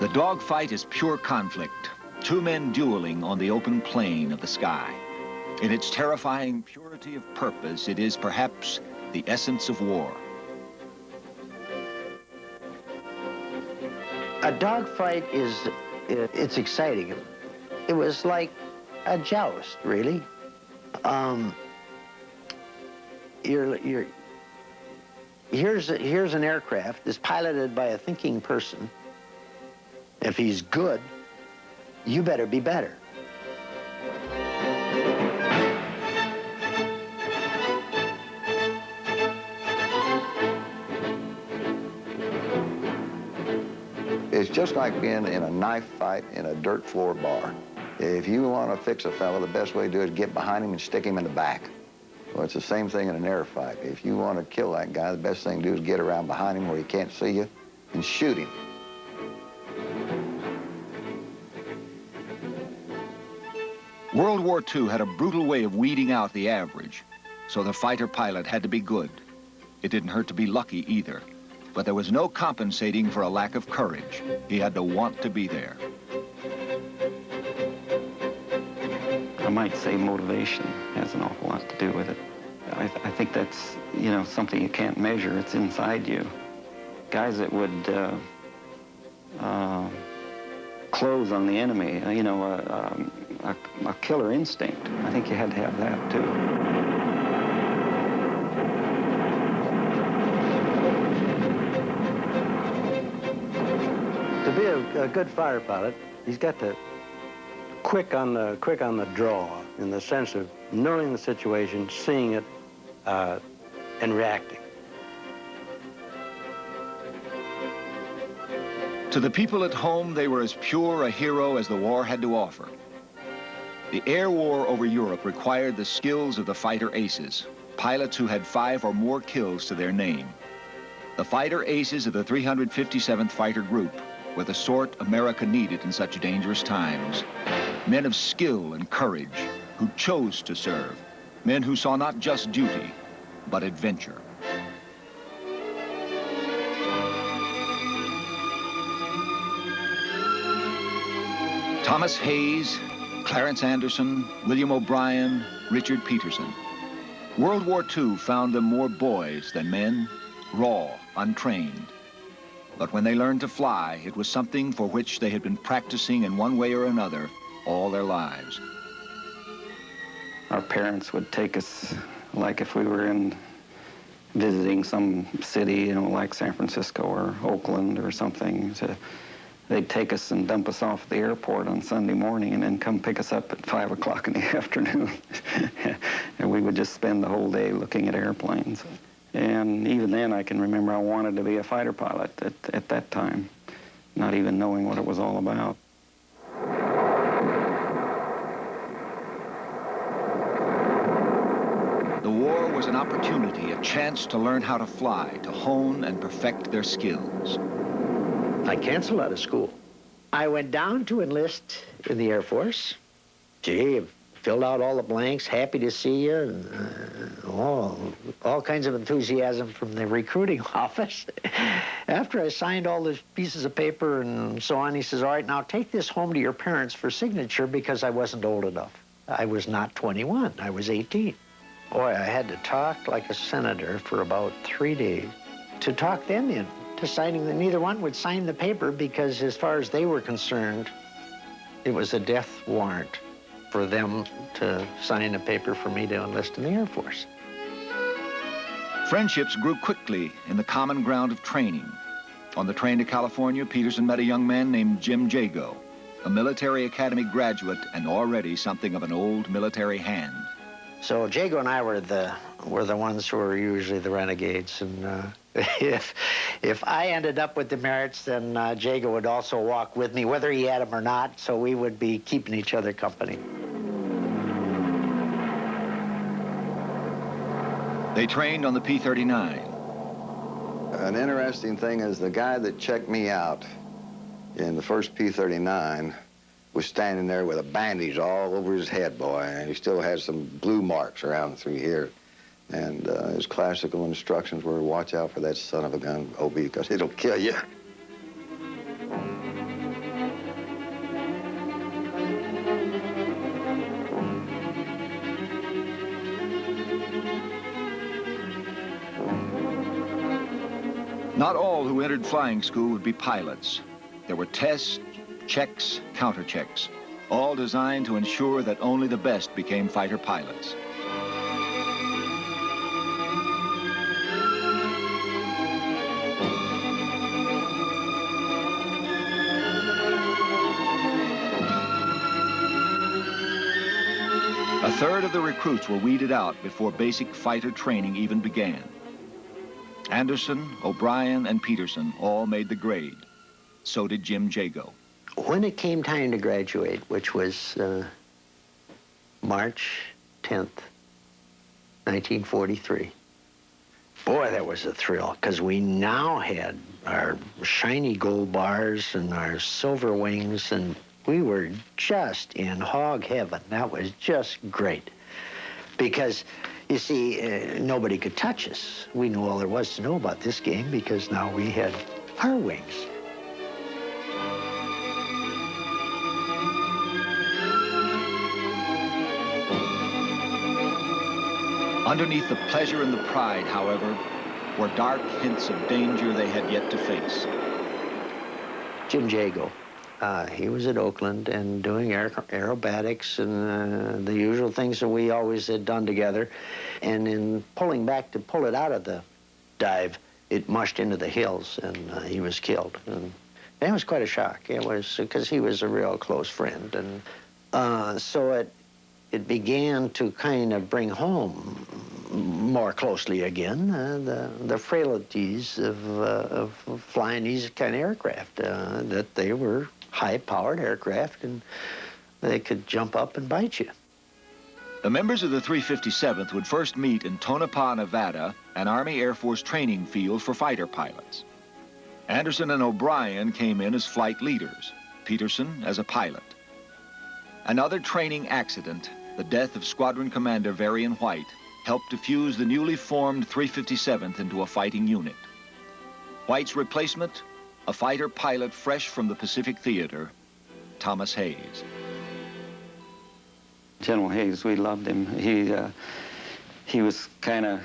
The dogfight is pure conflict. Two men dueling on the open plain of the sky. In its terrifying purity of purpose, it is perhaps the essence of war. A dogfight it's exciting. It was like a joust, really. Here's an aircraft that's piloted by a thinking person. If he's good, you better be better. It's just like being in a knife fight in a dirt floor bar. If you want to fix a fellow, the best way to do it is get behind him and stick him in the back. Well, it's the same thing in an air fight. If you want to kill that guy, the best thing to do is get around behind him where he can't see you and shoot him. World War II had a brutal way of weeding out the average, so the fighter pilot had to be good. It didn't hurt to be lucky either, but there was no compensating for a lack of courage. He had to want to be there. I might say motivation has an awful lot to do with it. I think that's, you know, something you can't measure. It's inside you. Guys that would close on the enemy, you know, a killer instinct. I think you had to have that, too. To be a good fighter pilot, he's got to quick on the draw, in the sense of knowing the situation, seeing it, and reacting. To the people at home, they were as pure a hero as the war had to offer. The air war over Europe required the skills of the fighter aces, pilots who had 5 or more kills to their name. The fighter aces of the 357th Fighter Group were the sort America needed in such dangerous times. Men of skill and courage who chose to serve. Men who saw not just duty, but adventure. Thomas Hayes, Clarence Anderson, William O'Brien, Richard Peterson. World War II found them more boys than men, raw, untrained. But when they learned to fly, it was something for which they had been practicing in one way or another all their lives. Our parents would take us, like if we were visiting some city, you know, like San Francisco or Oakland or something, they'd take us and dump us off at the airport on Sunday morning and then come pick us up at 5 o'clock in the afternoon. And we would just spend the whole day looking at airplanes. And even then, I can remember I wanted to be a fighter pilot at that time, not even knowing what it was all about. The war was an opportunity, a chance to learn how to fly, to hone and perfect their skills. I canceled out of school. I went down to enlist in the Air Force. Gee, filled out all the blanks, happy to see you, and all kinds of enthusiasm from the recruiting office. After I signed all those pieces of paper and so on, he says, all right, now take this home to your parents for signature, because I wasn't old enough. I was not 21, I was 18. Boy, I had to talk like a senator for about 3 days to talk them into signing. Neither one would sign the paper, because as far as they were concerned, it was a death warrant for them to sign a paper for me to enlist in the Air Force. Friendships grew quickly in the common ground of training. On the train to California, Peterson met a young man named Jim Jago, a military academy graduate and already something of an old military hand. So Jago and I were the ones who were usually the renegades, and if I ended up with demerits, then Jago would also walk with me, whether he had them or not, so we would be keeping each other company. They trained on the P-39. An interesting thing is the guy that checked me out in the first P-39 was standing there with a bandage all over his head, boy, and he still had some blue marks around through here. And his classical instructions were, watch out for that son of a gun, OB, because it'll kill you. Not all who entered flying school would be pilots. There were tests, checks, counter-checks, all designed to ensure that only the best became fighter pilots. A third of the recruits were weeded out before basic fighter training even began. Anderson, O'Brien, and Peterson all made the grade. So did Jim Jago. When it came time to graduate, which was March 10th, 1943, boy, that was a thrill, because we now had our shiny gold bars and our silver wings, and we were just in hog heaven. That was just great. Because, you see, nobody could touch us. We knew all there was to know about this game because now we had our wings. Underneath the pleasure and the pride, however, were dark hints of danger they had yet to face. Jim Jago. He was at Oakland and doing aerobatics and the usual things that we always had done together. And in pulling back to pull it out of the dive, it mushed into the hills and he was killed. And that was quite a shock. It was because he was a real close friend. And so it began to kind of bring home more closely again the frailties of flying these kind of aircraft, that they were high-powered aircraft, and they could jump up and bite you. The members of the 357th would first meet in Tonopah, Nevada, an Army Air Force training field for fighter pilots. Anderson and O'Brien came in as flight leaders, Peterson as a pilot. Another training accident, the death of Squadron Commander Varian White, helped to fuse the newly formed 357th into a fighting unit. White's replacement, a fighter pilot fresh from the Pacific Theater, Thomas Hayes. General Hayes, we loved him. He was kind of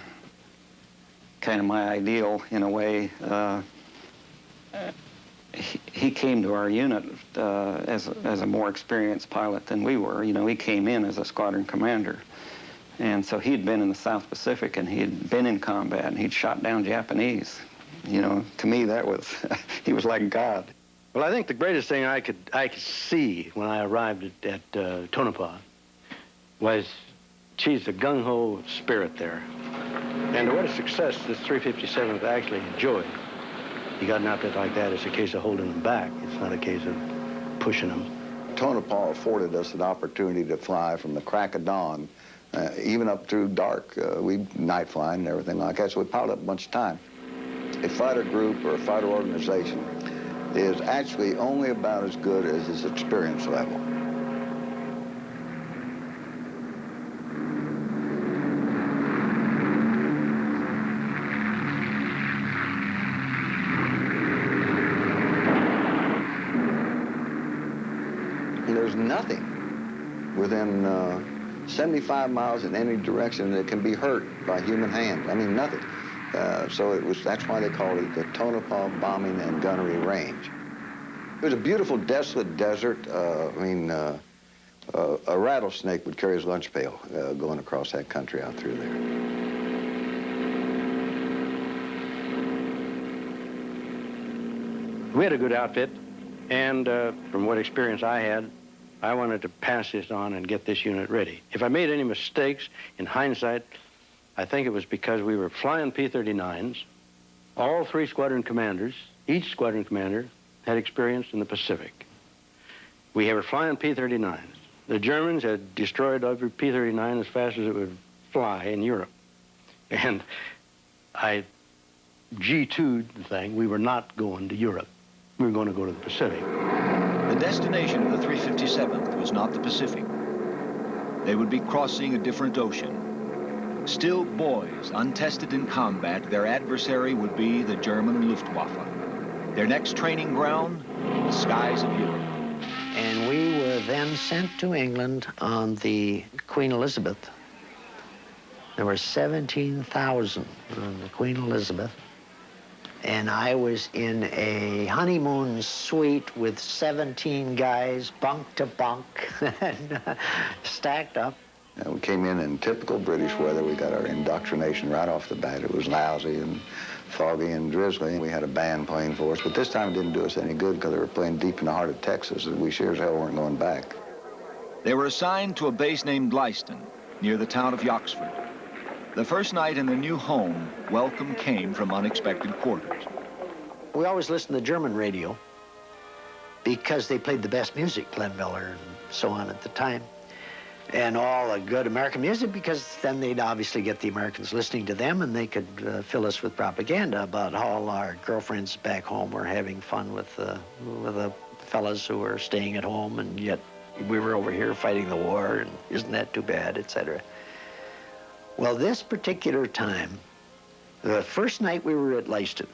my ideal in a way. He came to our unit as a more experienced pilot than we were. You know, he came in as a squadron commander. And so he'd been in the South Pacific and he'd been in combat and he'd shot down Japanese. You know, to me that was, he was like God. Well, I think the greatest thing I could see when I arrived at Tonopah was, geez, the gung-ho spirit there. And what a success this 357th actually enjoyed. You got an outfit like that, it's a case of holding them back. It's not a case of pushing them. Tonopah afforded us an opportunity to fly from the crack of dawn, even up through dark. We night flying and everything like that, so we piled up a bunch of time. A fighter group or a fighter organization is actually only about as good as its experience level. There's nothing within 75 miles in any direction that can be hurt by human hand. I mean, nothing. So that's why they called it the Tonopah Bombing and Gunnery Range. It was a beautiful, desolate desert. A rattlesnake would carry his lunch pail going across that country out through there. We had a good outfit, and from what experience I had, I wanted to pass this on and get this unit ready. If I made any mistakes, in hindsight, I think it was because we were flying P-39s. All three squadron commanders, each squadron commander had experience in the Pacific. We were flying P-39s. The Germans had destroyed every P-39 as fast as it would fly in Europe. And I G2'd the thing. We were not going to Europe. We were going to go to the Pacific. The destination of the 357th was not the Pacific. They would be crossing a different ocean. Still boys, untested in combat, their adversary would be the German Luftwaffe. Their next training ground, the skies of Europe. And we were then sent to England on the Queen Elizabeth. There were 17,000 on the Queen Elizabeth. and I was in a honeymoon suite with 17 guys, bunk to bunk, and stacked up. We came in typical British weather. We got our indoctrination right off the bat. It was lousy and foggy and drizzly. We had a band playing for us, but this time it didn't do us any good because they were playing deep in the heart of Texas, and we sure as hell weren't going back. They were assigned to a base named Leiston, near the town of Yoxford. The first night in their new home, welcome came from unexpected quarters. We always listened to German radio because they played the best music, Glenn Miller and so on at the time. And all the good American music, because then they'd obviously get the Americans listening to them, and they could fill us with propaganda about how all our girlfriends back home were having fun with the fellas who were staying at home, and yet we were over here fighting the war, and isn't that too bad, etc. Well, this particular time, the first night we were at Leiston,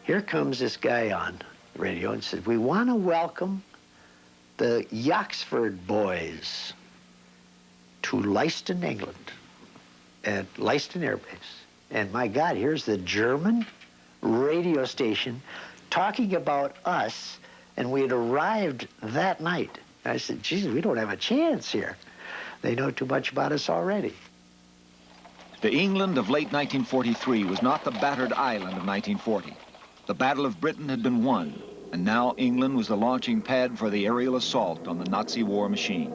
here comes this guy on the radio and said, "We want to welcome the Yoxford boys to Leiston, England, at Leiston Air Base." And my God, here's the German radio station talking about us, and we had arrived that night. I said, "Jesus, we don't have a chance here. They know too much about us already." The England of late 1943 was not the battered Ireland of 1940. The Battle of Britain had been won, and now England was the launching pad for the aerial assault on the Nazi war machine.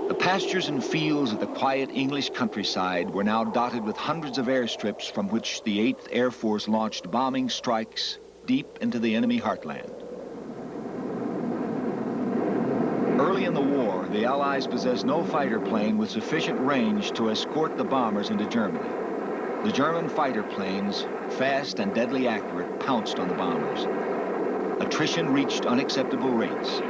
The pastures and fields of the quiet English countryside were now dotted with hundreds of airstrips from which the 8th Air Force launched bombing strikes deep into the enemy heartland. Early in the war, the Allies possessed no fighter plane with sufficient range to escort the bombers into Germany. The German fighter planes, fast and deadly accurate, pounced on the bombers. Attrition reached unacceptable rates.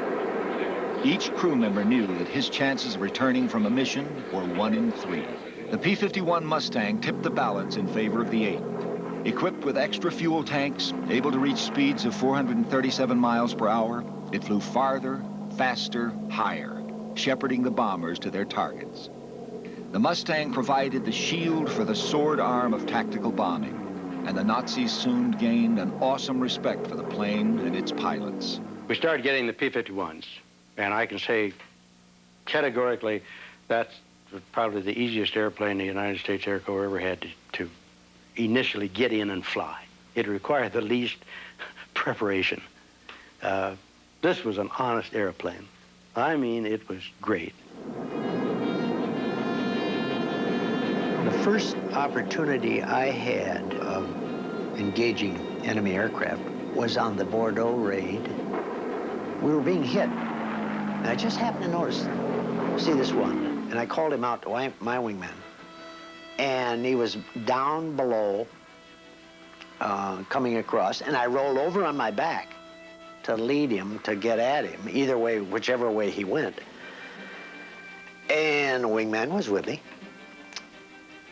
Each crew member knew that his chances of returning from a mission were 1 in 3. The P-51 Mustang tipped the balance in favor of the 8th. Equipped with extra fuel tanks, able to reach speeds of 437 miles per hour, it flew farther, faster, higher, shepherding the bombers to their targets. The Mustang provided the shield for the sword arm of tactical bombing, and the Nazis soon gained an awesome respect for the plane and its pilots. We started getting the P-51s, and I can say categorically that's probably the easiest airplane the United States Air Corps ever had to initially get in and fly. It required the least preparation. This was an honest airplane. I mean, it was great. The first opportunity I had of engaging enemy aircraft was on the Bordeaux raid. We were being hit, and I just happened to see this one, and I called him out to my wingman. And he was down below, coming across, and I rolled over on my back to lead him to get at him, either way, whichever way he went. And the wingman was with me.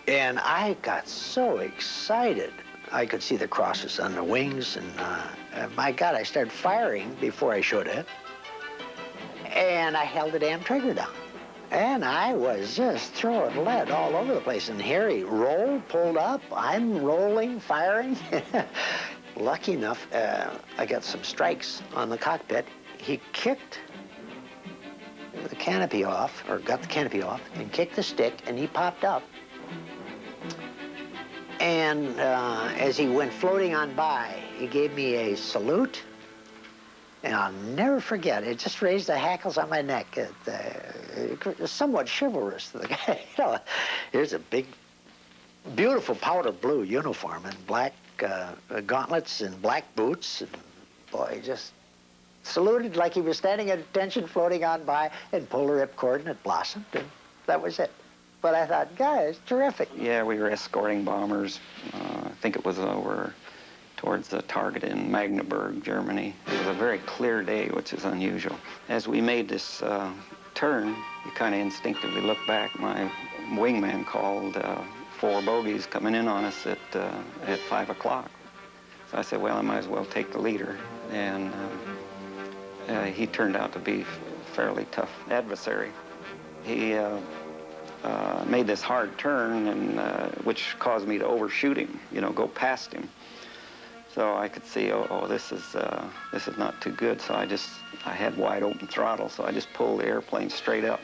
And I got so excited. I could see the crosses on the wings, and my God, I started firing before I should have. And I held the damn trigger down. And I was just throwing lead all over the place. And here he rolled, pulled up, I'm rolling, firing. Lucky enough, I got some strikes on the cockpit. He kicked the canopy off, or got the canopy off, and kicked the stick, and he popped up. And as he went floating on by, he gave me a salute, and I'll never forget. It just raised the hackles on my neck. It was somewhat chivalrous to the guy. You know, here's a big, beautiful powder blue uniform and black gauntlets and black boots. And boy, he just saluted like he was standing at attention, floating on by, and pulled a ripcord, and it blossomed, and that was it. But I thought, guys, terrific. Yeah, we were escorting bombers. I think it was over towards the target in Magdeburg, Germany. It was a very clear day, which is unusual. As we made this turn, you kind of instinctively look back. My wingman called 4 bogeys coming in on us at 5 o'clock. So I said, well, I might as well take the leader. And he turned out to be a fairly tough adversary. He made this hard turn, and which caused me to overshoot him, you know, go past him. So I could see, this is not too good. So I had wide open throttle, so I just pulled the airplane straight up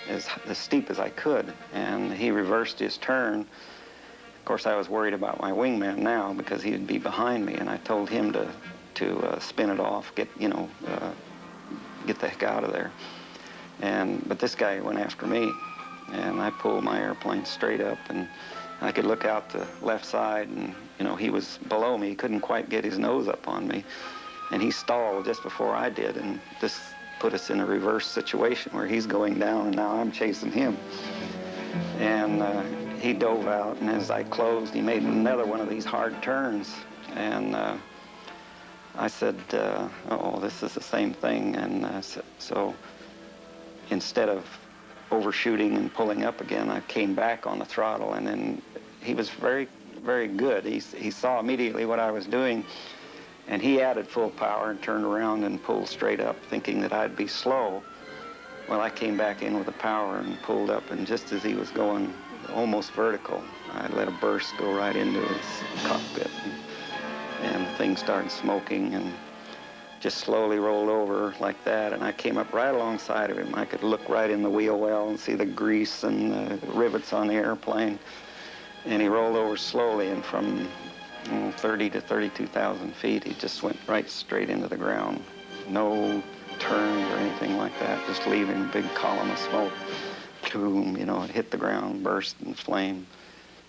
as steep as I could, and he reversed his turn. Of course, I was worried about my wingman now because he'd be behind me, and I told him to spin it off, get the heck out of there. But this guy went after me, and I pulled my airplane straight up, and I could look out the left side, and you know, he was below me. He couldn't quite get his nose up on me, and he stalled just before I did, and this put us in a reverse situation where he's going down, and now I'm chasing him. And he dove out, and as I closed, he made another one of these hard turns, and I said, this is the same thing. And so instead of overshooting and pulling up again, I came back on the throttle, and then he was very, very good. He saw immediately what I was doing, and he added full power and turned around and pulled straight up, thinking that I'd be slow. Well, I came back in with the power and pulled up, and just as he was going almost vertical, I let a burst go right into his cockpit. And the thing started smoking and just slowly rolled over like that, and I came up right alongside of him. I could look right in the wheel well and see the grease and the rivets on the airplane. And he rolled over slowly, and from 30 to 32,000 feet, he just went right straight into the ground. No turns or anything like that, just leaving a big column of smoke. Boom, you know, it hit the ground, burst in flame.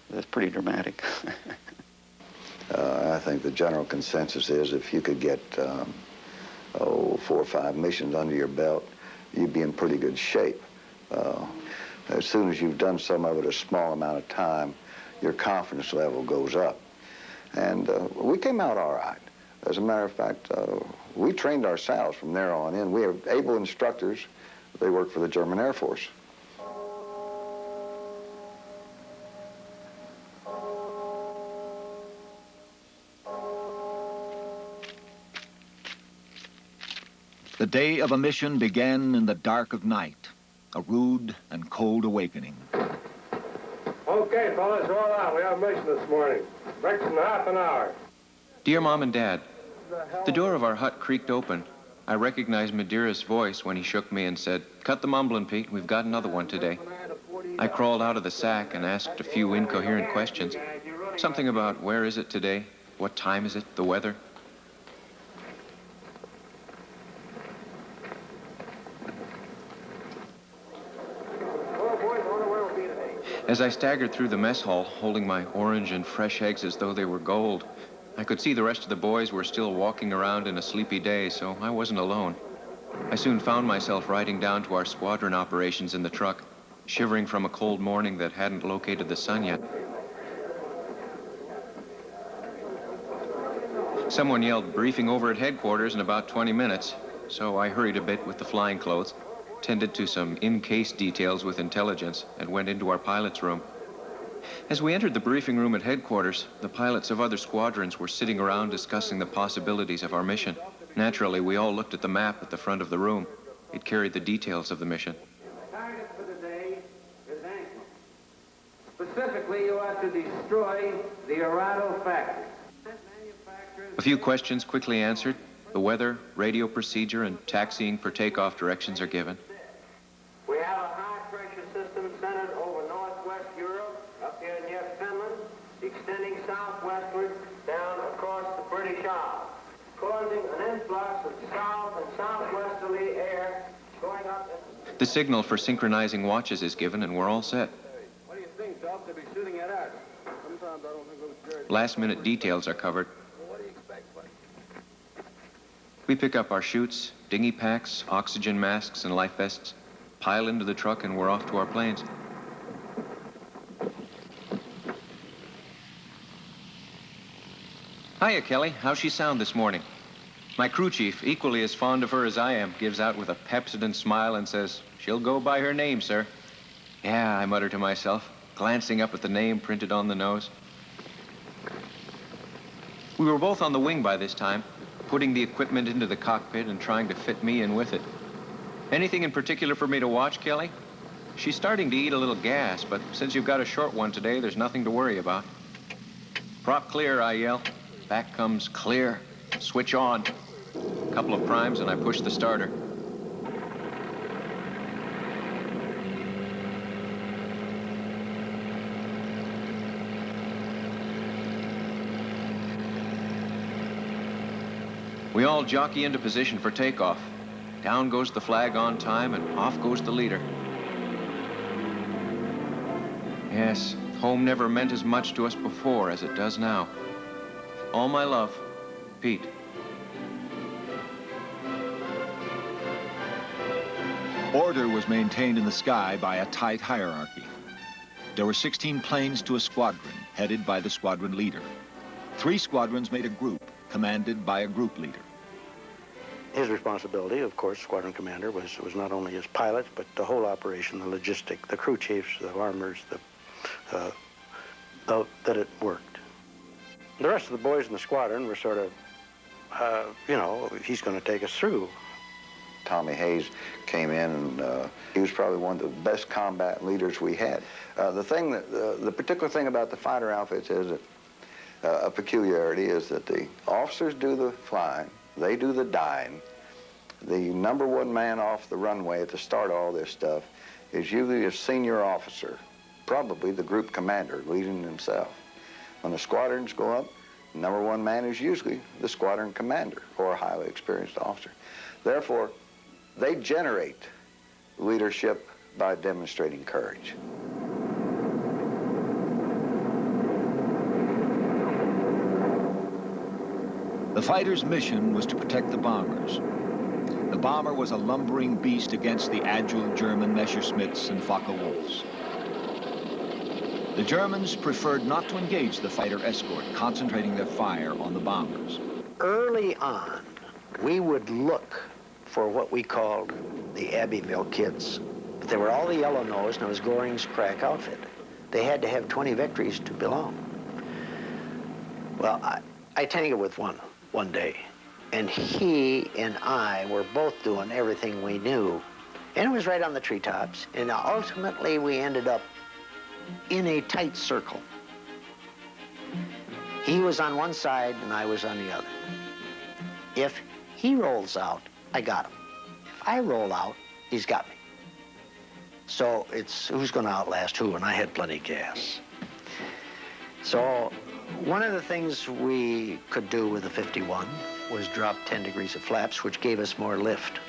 It was pretty dramatic. I think the general consensus is if you could get 4 or 5 missions under your belt, you'd be in pretty good shape. As soon as you've done some of it a small amount of time, your confidence level goes up. And we came out all right. As a matter of fact, we trained ourselves from there on in. We have able instructors. They work for the German Air Force. The day of a mission began in the dark of night, a rude and cold awakening. Okay, fellas, roll out. We have a mission this morning. Breakfast in half an hour. Dear Mom and Dad, the door of our hut creaked open. I recognized Madeira's voice when he shook me and said, "Cut the mumbling, Pete. We've got another one today." I crawled out of the sack and asked a few incoherent questions. Something about where is it today? What time is it? The weather? As I staggered through the mess hall, holding my orange and fresh eggs as though they were gold, I could see the rest of the boys were still walking around in a sleepy day, so I wasn't alone. I soon found myself riding down to our squadron operations in the truck, shivering from a cold morning that hadn't located the sun yet. Someone yelled briefing over at headquarters in about 20 minutes, so I hurried a bit with the flying clothes, tended to some in-case details with intelligence, and went into our pilot's room. As we entered the briefing room at headquarters, the pilots of other squadrons were sitting around discussing the possibilities of our mission. Naturally, we all looked at the map at the front of the room. It carried the details of the mission. The target for the day is Ankman. Specifically, you are to destroy the Arado factory. A few questions quickly answered. The weather, radio procedure, and taxiing for takeoff directions are given. We have a high-pressure system centered over northwest Europe, up here near Finland, extending southwestward down across the British Isles, causing an influx of south and southwesterly air going up. The signal for synchronizing watches is given, and we're all set. What do you think, Doc? They'll be shooting at us. Sometimes I don't think those jerks. Last-minute details are covered. What do you expect, buddy? We pick up our chutes, dinghy packs, oxygen masks, and life vests, pile into the truck, and we're off to our planes. Hiya, Kelly. How's she sound this morning? My crew chief, equally as fond of her as I am, gives out with a Pepsodent smile and says, "She'll go by her name, sir." Yeah, I mutter to myself, glancing up at the name printed on the nose. We were both on the wing by this time, putting the equipment into the cockpit and trying to fit me in with it. Anything in particular for me to watch, Kelly? She's starting to eat a little gas, but since you've got a short one today, there's nothing to worry about. Prop clear, I yell. Back comes clear. Switch on. A couple of primes and I push the starter. We all jockey into position for takeoff. Down goes the flag on time and off goes the leader. Yes, home never meant as much to us before as it does now. All my love, Pete. Order was maintained in the sky by a tight hierarchy. There were 16 planes to a squadron, headed by the squadron leader. 3 squadrons made a group, commanded by a group leader. His responsibility, of course, squadron commander, was not only his pilots, but the whole operation, the logistic, the crew chiefs, the armors, that it worked. The rest of the boys in the squadron were sort of, you know, he's going to take us through. Tommy Hayes came in, and he was probably one of the best combat leaders we had. The particular thing about the fighter outfits is that a peculiarity is that the officers do the flying, they do the dying. The number 1 man off the runway at the start of all this stuff is usually a senior officer, probably the group commander leading himself. When the squadrons go up, the number 1 man is usually the squadron commander or a highly experienced officer. Therefore, they generate leadership by demonstrating courage. The fighter's mission was to protect the bombers. The bomber was a lumbering beast against the agile German Messerschmitts and Focke-Wulfs. The Germans preferred not to engage the fighter escort, concentrating their fire on the bombers. Early on, we would look for what we called the Abbeville kids. But they were all the yellow-nosed, and it was Goring's crack outfit. They had to have 20 victories to belong. Well, I tangled with one day, and he and I were both doing everything we knew. And it was right on the treetops, and ultimately we ended up in a tight circle. He was on one side and I was on the other. If he rolls out, I got him. If I roll out, he's got me. So it's who's going to outlast who, and I had plenty of gas. So one of the things we could do with the 51 was drop 10 degrees of flaps, which gave us more lift.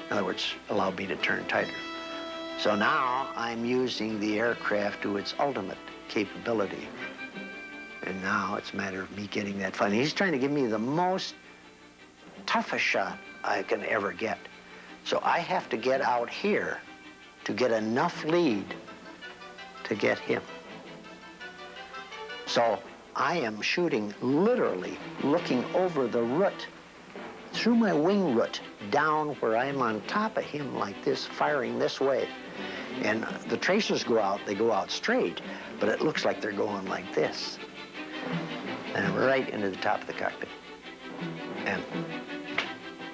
In other words, allowed me to turn tighter. So now I'm using the aircraft to its ultimate capability. And now it's a matter of me getting that flying. He's trying to give me the most toughest shot I can ever get. So I have to get out here to get enough lead to get him. So I am shooting, literally looking over the root, through my wing root, down where I'm on top of him like this, firing this way. And the tracers go out, they go out straight, but it looks like they're going like this. And I'm right into the top of the cockpit. And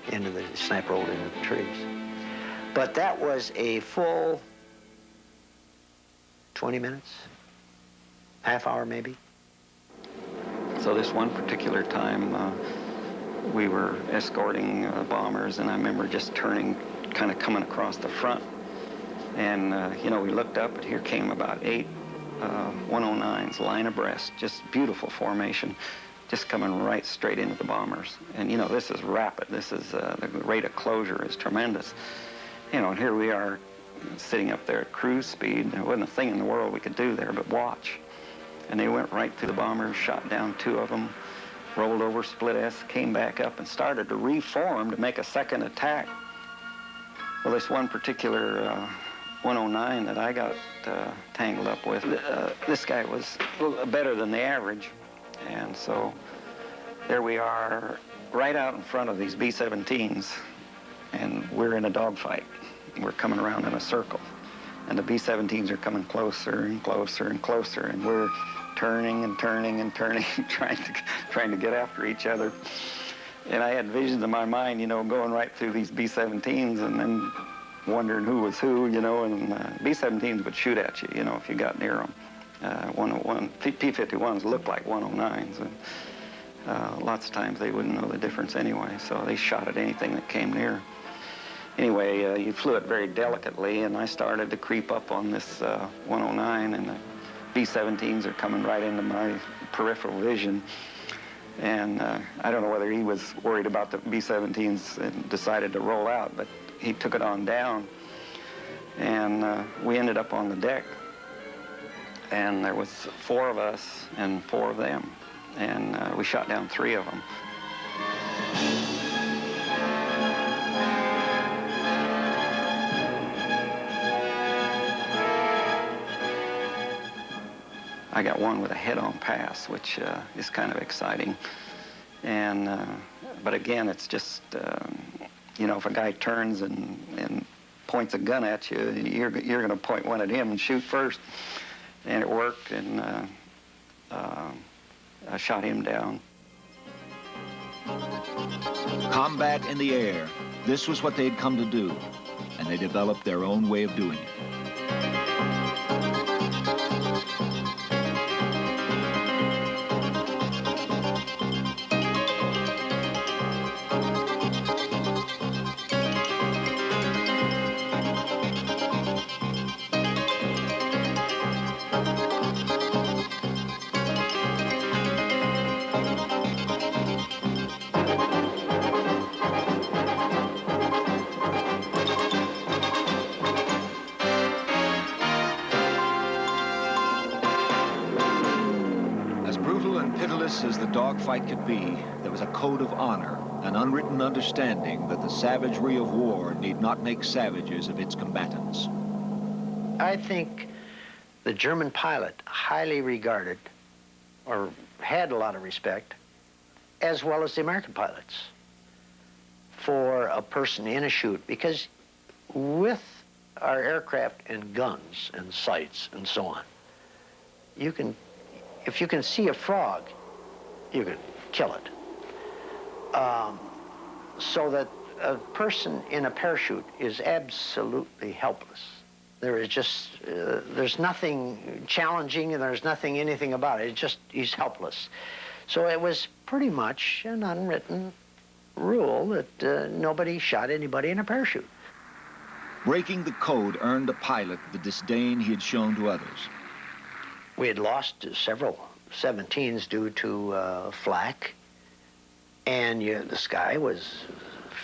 into the sniper rolled into the trees. But that was a full 20 minutes, half hour maybe. So this one particular time, we were escorting bombers, and I remember just turning, kind of coming across the front. And, you know, we looked up, and here came about 8 109s, line abreast, just beautiful formation, just coming right straight into the bombers. And, you know, this is rapid. This is, the rate of closure is tremendous. You know, and here we are sitting up there at cruise speed. There wasn't a thing in the world we could do there but watch. And they went right through the bombers, shot down 2 of them, rolled over, split S, came back up and started to reform to make a second attack. Well, this one particular 109 that I got tangled up with, this guy was a little better than the average. And so there we are right out in front of these B-17s, and we're in a dogfight. We're coming around in a circle, and the B-17s are coming closer and closer and closer, and we're turning and turning and turning, trying to get after each other. And I had visions in my mind, you know, going right through these B-17s and then wondering who was who, you know, and B-17s would shoot at you, you know, if you got near them. 101, P-51s looked like 109s, and lots of times they wouldn't know the difference anyway, so they shot at anything that came near. Anyway, you flew it very delicately, and I started to creep up on this 109, and the B-17s are coming right into my peripheral vision. And I don't know whether he was worried about the B-17s and decided to roll out, but he took it on down, and we ended up on the deck. And there was 4 of us and 4 of them, and we shot down 3 of them. I got one with a head-on pass, which is kind of exciting. And but again, it's just you know, if a guy turns and points a gun at you, you're going to point one at him and shoot first. And it worked, and I shot him down. Combat in the air. This was what they'd come to do, and they developed their own way of doing it. As the dogfight could be, there was a code of honor, an unwritten understanding that the savagery of war need not make savages of its combatants. I think the German pilot, highly regarded, or had a lot of respect, as well as the American pilots, for a person in a chute, because with our aircraft and guns and sights and so on, you can, if you can see a frog, you can kill it. So that a person in a parachute is absolutely helpless. There is just, there's nothing challenging and there's nothing, anything about it. It's just, he's helpless. So it was pretty much an unwritten rule that nobody shot anybody in a parachute. Breaking the code earned the pilot the disdain he had shown to others. We had lost several 17s due to flak, and the sky was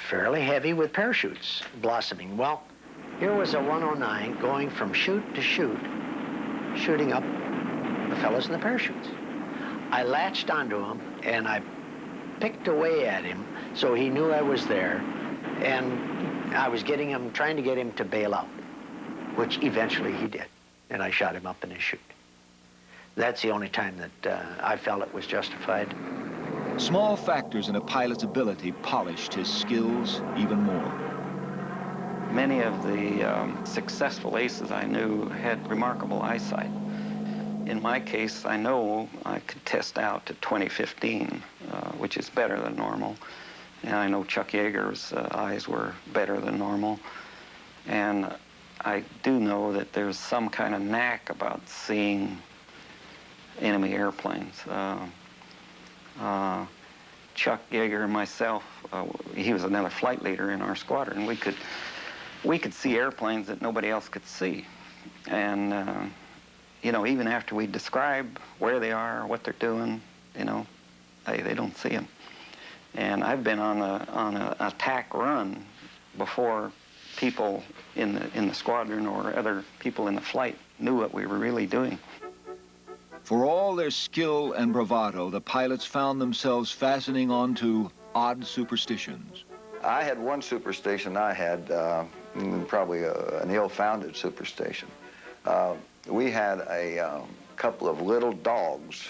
fairly heavy with parachutes blossoming. Well, here was a 109 going from chute to chute, shooting up the fellows in the parachutes. I latched onto him, and I picked away at him so he knew I was there, and I was trying to get him to bail out, which eventually he did, and I shot him up in his chute. That's the only time that I felt it was justified. Small factors in a pilot's ability polished his skills even more. Many of the successful aces I knew had remarkable eyesight. In my case, I know I could test out to 20/15, which is better than normal. And I know Chuck Yeager's eyes were better than normal. And I do know that there's some kind of knack about seeing enemy airplanes. Chuck Yeager and myself, he was another flight leader in our squadron. We could see airplanes that nobody else could see. And, you know, even after we describe where they are, what they're doing, you know, they don't see them. And I've been on an attack run before people in the squadron or other people in the flight knew what we were really doing. For all their skill and bravado, the pilots found themselves fastening onto odd superstitions. I had one superstition I had, probably an ill-founded superstition. We had a couple of little dogs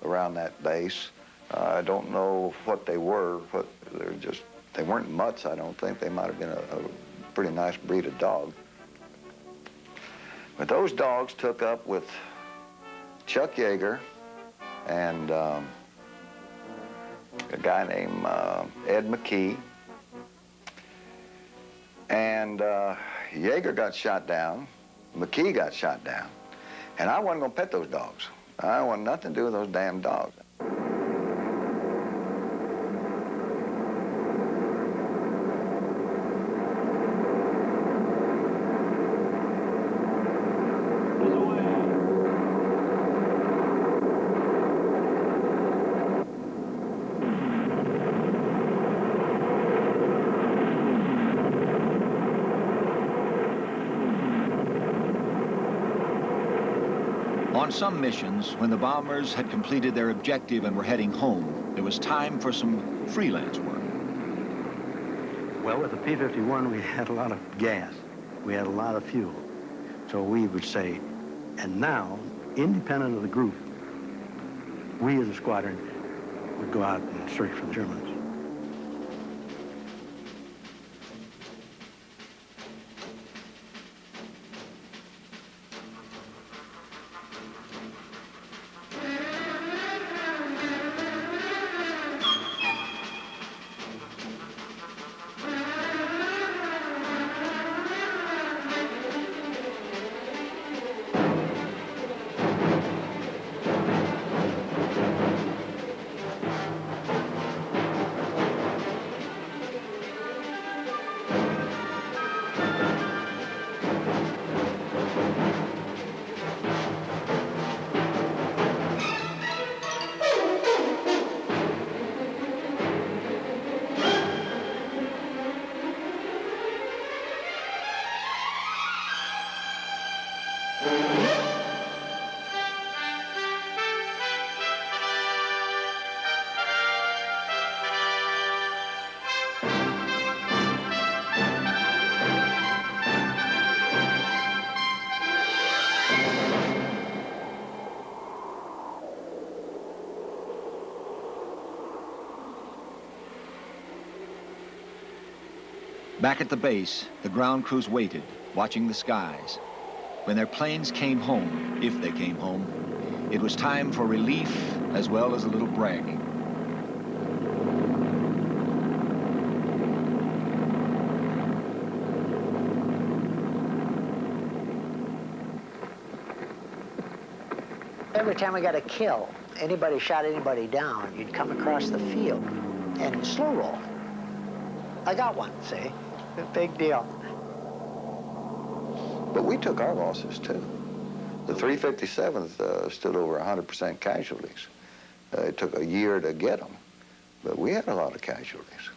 around that base. I don't know what they were, but they weren't mutts, I don't think. They might have been a pretty nice breed of dog. But those dogs took up with Chuck Yeager and a guy named Ed McKee. And Yeager got shot down, McKee got shot down, and I wasn't gonna pet those dogs. I want nothing to do with those damn dogs. On some missions, when the bombers had completed their objective and were heading home, there was time for some freelance work. Well, with the P-51, we had a lot of gas. We had a lot of fuel. So we would say, and now, independent of the group, we as a squadron would go out and search for the Germans. Back at the base, the ground crews waited, watching the skies. When their planes came home, if they came home, it was time for relief as well as a little bragging. Every time we got a kill, anybody shot anybody down, you'd come across the field and slow roll. I got one, see? Big deal. But we took our losses, too. The 357th stood over 100% casualties. It took a year to get them, but we had a lot of casualties.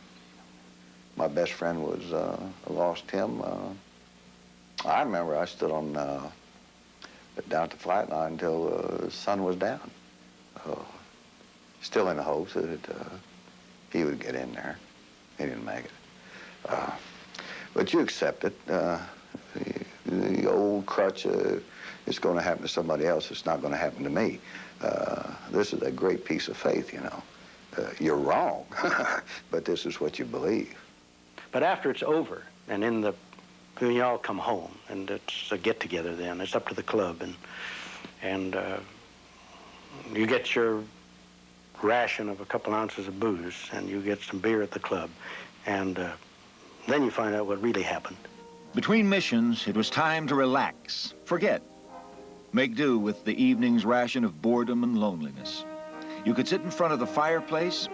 My best friend was, lost him. I remember I stood on, down at the flight line until the sun was down. Still in the hopes that he would get in there. He didn't make it. But you accept it. The old crutch, it's going to happen to somebody else. It's not going to happen to me. This is a great piece of faith, you know. You're wrong, but this is what you believe. But after it's over, and when you all come home, and it's a get-together then, it's up to the club, and you get your ration of a couple ounces of booze, and you get some beer at the club, and then you find out what really happened. Between missions, it was time to relax, forget, make do with the evening's ration of boredom and loneliness. You could sit in front of the fireplace,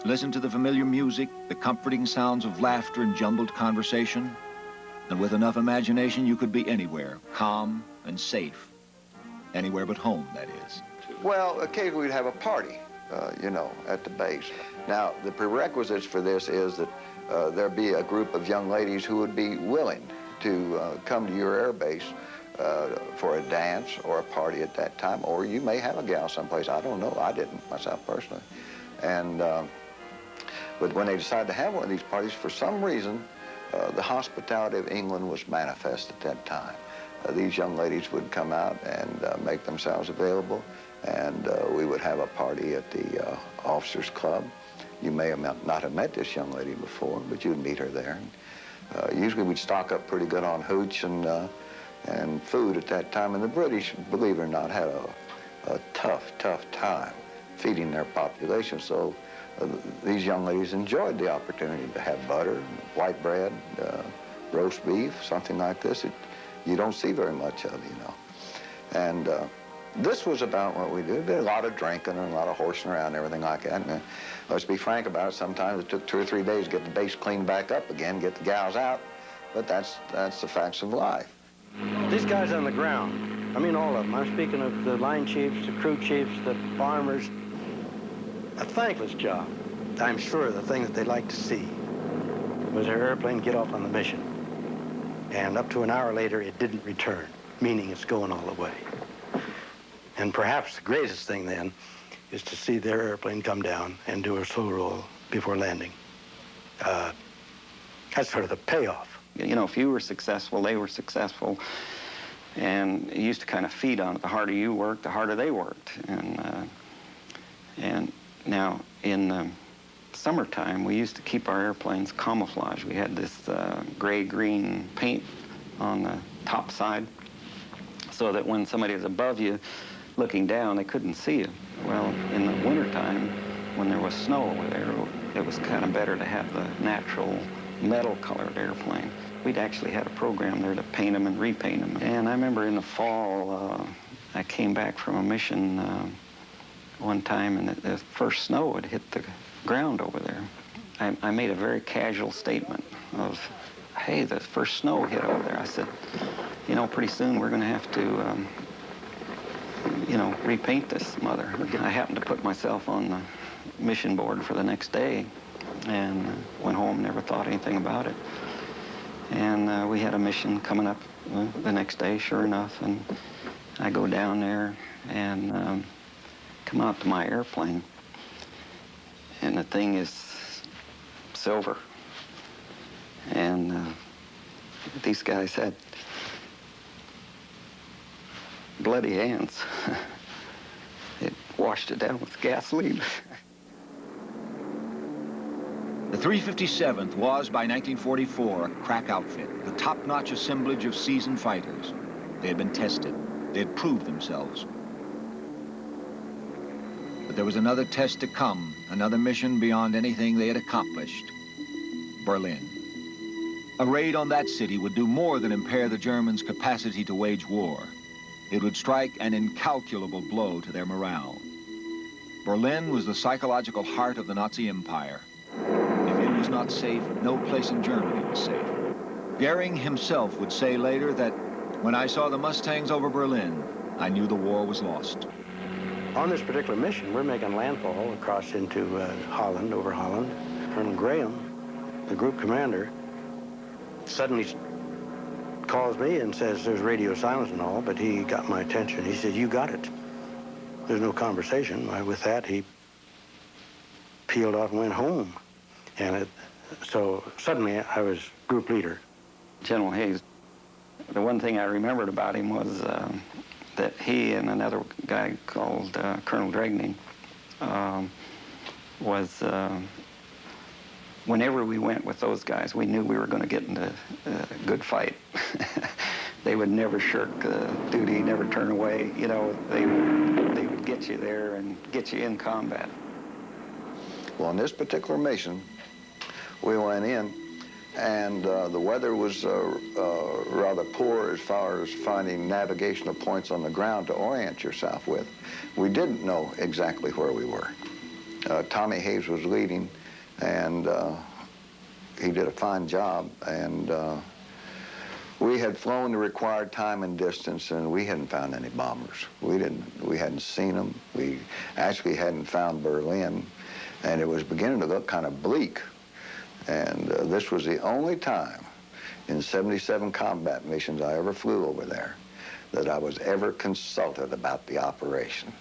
listen to the familiar music, the comforting sounds of laughter and jumbled conversation, and with enough imagination, you could be anywhere, calm and safe. Anywhere but home, that is. Well, occasionally we'd have a party, you know, at the base. Now, the prerequisites for this is that there'd be a group of young ladies who would be willing to come to your air base for a dance or a party at that time, or you may have a gal someplace. I don't know. I didn't myself personally. And but when they decided to have one of these parties, for some reason, the hospitality of England was manifest at that time. These young ladies would come out and make themselves available, and we would have a party at the officers' club. You may not have met this young lady before, but you'd meet her there. Usually we'd stock up pretty good on hooch and food at that time, and the British, believe it or not, had a tough time feeding their population, so these young ladies enjoyed the opportunity to have butter, white bread, roast beef, something like this, you don't see very much of, you know. And this was about what we did. There was a lot of drinking and a lot of horsing around and everything like that. And, let's be frank about it, sometimes it took 2 or 3 days to get the base cleaned back up again, get the gals out, but that's the facts of life. These guys on the ground, I mean all of them. I'm speaking of the line chiefs, the crew chiefs, the farmers. A thankless job. I'm sure the thing that they like to see was their airplane get off on the mission. And up to an hour later, it didn't return, meaning it's going all the way. And perhaps the greatest thing then is to see their airplane come down and do a slow roll before landing. That's sort of the payoff. You know, if you were successful, they were successful. And it used to kind of feed on it. The harder you worked, the harder they worked. And now in the summertime, we used to keep our airplanes camouflaged. We had this gray-green paint on the top side so that when somebody was above you looking down, they couldn't see you. Well, in the wintertime, when there was snow over there, it was kind of better to have the natural metal-colored airplane. We'd actually had a program there to paint them and repaint them. And I remember in the fall, I came back from a mission one time, and the first snow had hit the ground over there. I made a very casual statement of, hey, the first snow hit over there. I said, you know, pretty soon we're going to have to, you know, repaint this mother. I happened to put myself on the mission board for the next day and went home, never thought anything about it. And we had a mission coming up the next day, sure enough, and I go down there and come out to my airplane, and the thing is silver. And these guys had bloody hands. It washed it down with gasoline. The 357th was, by 1944, a crack outfit, the top-notch assemblage of seasoned fighters. They had been tested. They had proved themselves. But there was another test to come, another mission beyond anything they had accomplished. Berlin. A raid on that city would do more than impair the Germans' capacity to wage war. It would strike an incalculable blow to their morale. Berlin was the psychological heart of the Nazi Empire. If it was not safe, no place in Germany was safe. Goering himself would say later that, when I saw the Mustangs over Berlin, I knew the war was lost. On this particular mission, we're making landfall across into Holland, over Holland. Colonel Graham, the group commander, suddenly calls me and says there's radio silence and all, but he got my attention. He said, you got it. There's no conversation. With that, he peeled off and went home. And so suddenly I was group leader. General Hayes, the one thing I remembered about him was that he and another guy called Colonel Dragney was, whenever we went with those guys, we knew we were going to get into a good fight. They would never shirk duty, never turn away. You know, they would get you there and get you in combat. Well, on this particular mission, we went in, and the weather was rather poor as far as finding navigational points on the ground to orient yourself with. We didn't know exactly where we were. Tommy Hayes was leading, and he did a fine job, and we had flown the required time and distance, and we hadn't found any bombers. We hadn't seen them. We actually hadn't found Berlin, and it was beginning to look kind of bleak. And this was the only time in 77 combat missions I ever flew over there that I was ever consulted about the operation.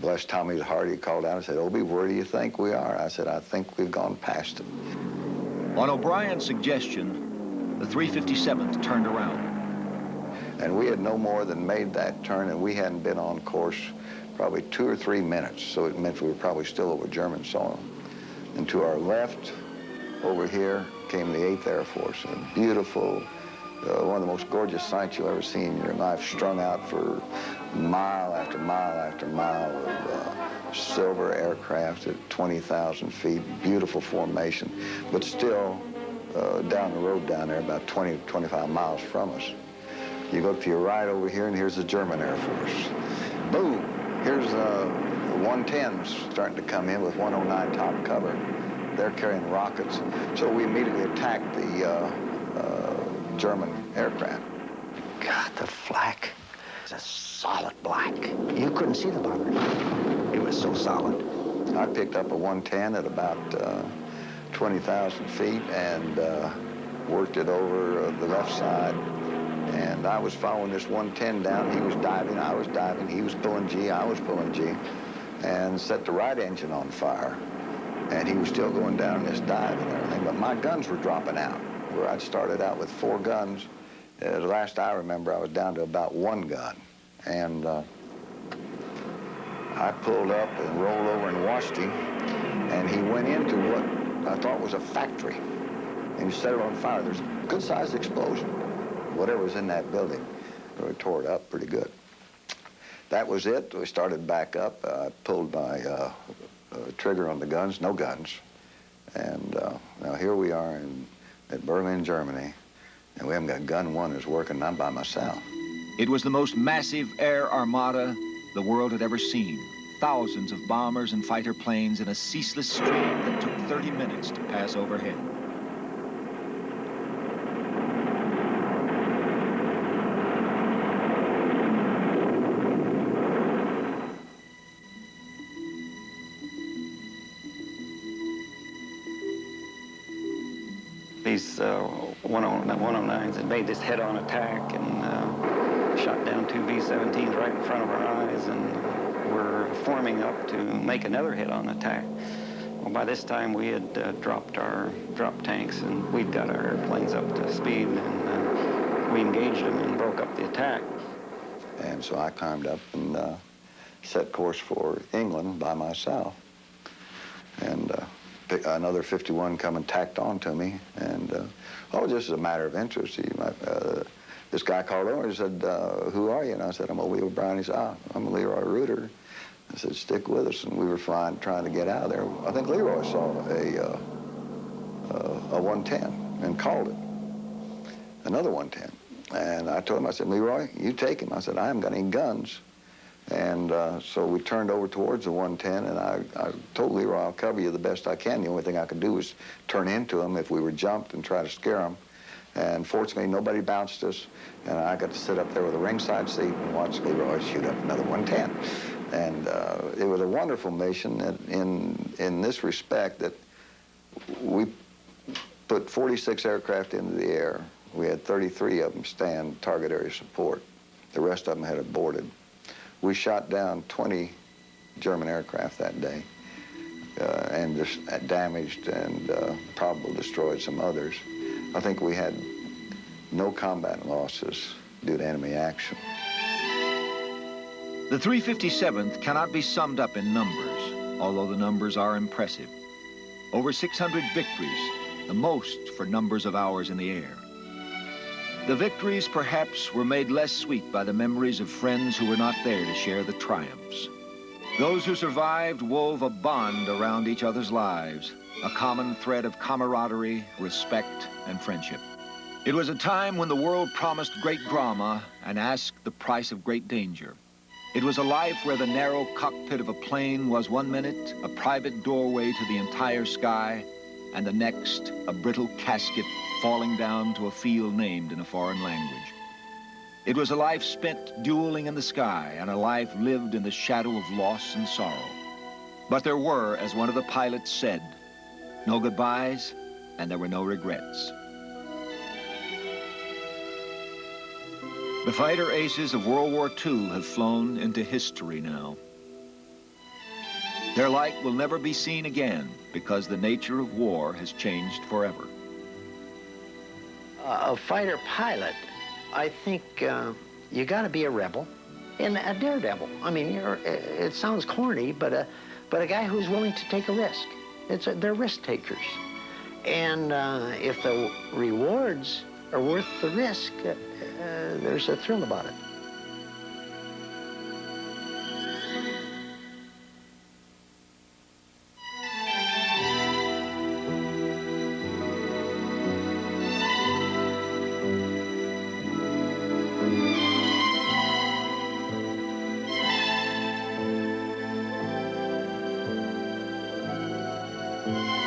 Bless Tommy's heart, he called out and said, Obie, where do you think we are? I said, I think we've gone past them. On O'Brien's suggestion, the 357th turned around. And we had no more than made that turn, and we hadn't been on course probably 2 or 3 minutes, so it meant we were probably still over German soil. And to our left, over here, came the 8th Air Force, a beautiful, one of the most gorgeous sights you'll ever see in your life, strung out for mile after mile after mile of silver aircraft at 20,000 feet, beautiful formation, but still down the road down there, about 20, 25 miles from us. You go to your right over here, and here's the German Air Force. Boom! Here's 110s starting to come in with 109 top cover. They're carrying rockets. So we immediately attacked the German aircraft. God, the flak is a solid black. You couldn't see the bomber. It was so solid. I picked up a 110 at about 20,000 feet and worked it over the left side. And I was following this 110 down. He was diving, I was diving. He was pulling G, I was pulling G. And set the right engine on fire. And he was still going down this dive and everything. But my guns were dropping out. Where I'd started out with 4 guns. The last I remember, I was down to about 1 gun. And I pulled up and rolled over and watched him. And he went into what I thought was a factory. And he set it on fire. There's a good-sized explosion. Whatever was in that building, we tore it up pretty good. That was it. We started back up. I pulled my trigger on the guns, no guns. And now here we are at Berlin, Germany. And we haven't got gun 1 is working, and I'm by myself. It was the most massive air armada the world had ever seen. Thousands of bombers and fighter planes in a ceaseless stream that took 30 minutes to pass overhead. These 109s had made this head-on attack and shot down 2 B-17s right in front of our eyes, and were forming up to make another head-on attack. Well, by this time we had dropped tanks, and we'd got our airplanes up to speed, and we engaged them and broke up the attack. And so I climbed up and set course for England by myself. And another 51 come and tacked on to me, and just as a matter of interest, this guy called over and said, "Who are you?" And I said, "I'm O'Leary Brown." He said, "I'm Leroy Reuter." I said, "Stick with us," and we were trying to get out of there. I think Leroy saw a 110 and called it, another 110. And I told him, I said, "Leroy, you take him." I said, "I haven't got any guns." And so we turned over towards the 110, and I told Leroy, "I'll cover you the best I can. The only thing I could do was turn into him if we were jumped and try to scare him." And fortunately, nobody bounced us, and I got to sit up there with a ringside seat and watch Leroy shoot up another 110. And it was a wonderful mission in this respect that we put 46 aircraft into the air. We had 33 of them stand target area support. The rest of them had aborted. We shot down 20 German aircraft that day and just damaged and probably destroyed some others. I think we had no combat losses due to enemy action. The 357th cannot be summed up in numbers, although the numbers are impressive. Over 600 victories, the most for numbers of hours in the air. The victories, perhaps, were made less sweet by the memories of friends who were not there to share the triumphs. Those who survived wove a bond around each other's lives, a common thread of camaraderie, respect, and friendship. It was a time when the world promised great drama and asked the price of great danger. It was a life where the narrow cockpit of a plane was 1 minute a private doorway to the entire sky, and the next a brittle casket falling down to a field named in a foreign language. It was a life spent dueling in the sky and a life lived in the shadow of loss and sorrow. But there were, as one of the pilots said, no goodbyes, and there were no regrets. The fighter aces of World War II have flown into history now. Their like will never be seen again because the nature of war has changed forever. A fighter pilot, I think you got to be a rebel and a daredevil. I mean, it sounds corny, but a guy who's willing to take a risk. They're risk takers. And if the rewards are worth the risk, there's a thrill about it. Thank you.